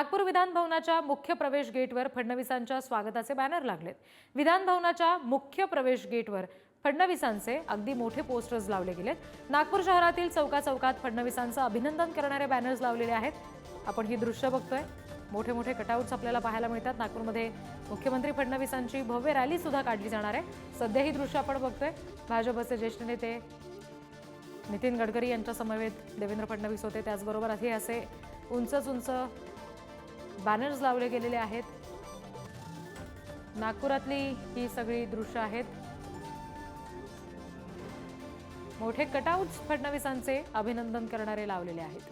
नागपूर विधान भवनाच्या मुख्य प्रवेश गेटवर फडणवीसांच्या स्वागताचे बॅनर लागलेत। विधान भवनाच्या मुख्य प्रवेश गेटवर फडणवीसांचे अगदी मोठे पोस्टर्स लावले गेलेत। नागपूर शहरातील चौकाचौकात फडणवीसांचं अभिनंदन करणारे बॅनर्स लावलेले आहेत। आपण ही दृश्य बघतोय। मोठे मोठे कटआउट्स आपल्याला पाहायला मिळतात। नागपूरमध्ये मुख्यमंत्री फडणवीसांची भव्य रॅली सुद्धा काढली जाणार आहे। सध्या ही दृश्य आपण बघतोय। भाजपचे ज्येष्ठ नेते नितीन गडकरी यांच्या समवेत देवेंद्र फडणवीस होते। त्याचबरोबर हे असे उंच उंच बॅनर्स लावले गेलेले आहेत। नागपुरातली ही सगळी दृश्य आहेत। मोठे कटआउट्स फडणवीसांचे अभिनंदन करणारे लावलेले आहेत।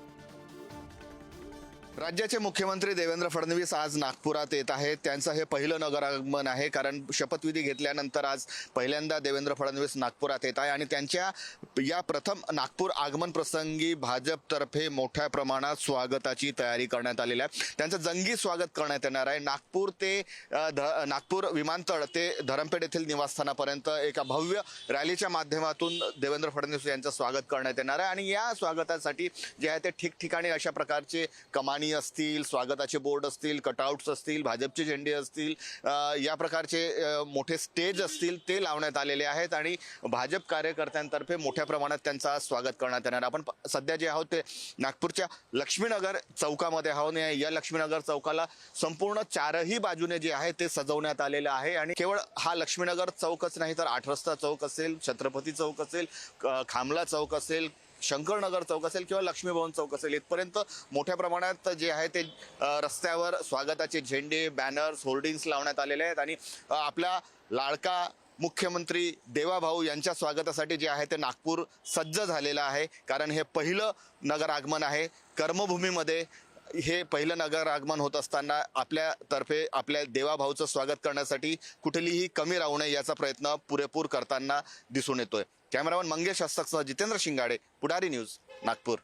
राज्याचे मुख्यमंत्री देवेंद्र फडणवीस आज नागपुरात येत आहेत। त्यांचं हे पहिलं नगरागमन आहे, कारण शपथविधी घेतल्यानंतर आज पहिल्यांदा देवेंद्र फडणवीस नागपुरात येत आहे आणि त्यांच्या या प्रथम नागपूर आगमन प्रसंगी भाजपतर्फे मोठ्या प्रमाणात स्वागताची तयारी करण्यात आलेली आहे। त्यांचं जंगी स्वागत करण्यात येणार आहे। नागपूर विमानतळ ते धरमपेठ येथील निवासस्थानापर्यंत एका भव्य रॅलीच्या माध्यमातून देवेंद्र फडणवीस यांचं स्वागत करण्यात येणार आहे आणि या स्वागतासाठी जे आहे ते ठिकठिकाणी अशा प्रकारचे कमानी असतील, स्वागताचे बोर्ड असतील, कटआउट्स असतील, भाजपचे झेंडे असतील, या प्रकारचे मोठे स्टेज असतील ते लावण्यात आलेले आहेत आणि भाजप कार्यकर्त्यांतर्फे मोठ्या प्रमाणात त्यांचा स्वागत करण्यात येणार। आपण सध्या जे आहोत ते नागपूरच्या लक्ष्मीनगर चौकामध्ये आहोत। या लक्ष्मीनगर चौकाला संपूर्ण चारही बाजूने जे आहे ते सजवण्यात आलेलं आहे आणि केवळ हा लक्ष्मीनगर चौकच नाही तर 8 रस्ता चौक असेल, छत्रपती चौक असेल, खामला चौक असेल, शंकरनगर चौक असेल किंवा लक्ष्मी भवन चौक असेल, इथपर्यंत मोठ्या प्रमाणात जे आहे ते रस्त्यावर स्वागताचे झेंडे, बॅनर्स, होर्डिंग्स लावण्यात आलेले आहेत आणि आपला लाडका मुख्यमंत्री देवाभाऊ यांच्या स्वागतासाठी जे आहे ते नागपूर सज्ज झालेलं आहे, कारण हे पहिलं नगर आगमन आहे। कर्मभूमीमध्ये हे पहिलं नगर आगमन होत असताना आपल्यातर्फे आपल्या देवाभाऊचं स्वागत करण्यासाठी कुठलीही कमी राहू नये याचा प्रयत्न पुरेपूर करताना दिसून येतोय। कॅमेरामन मंगेश हस्तकसह जितेंद्र शिंगाडे, पुढारी न्यूज, नागपूर।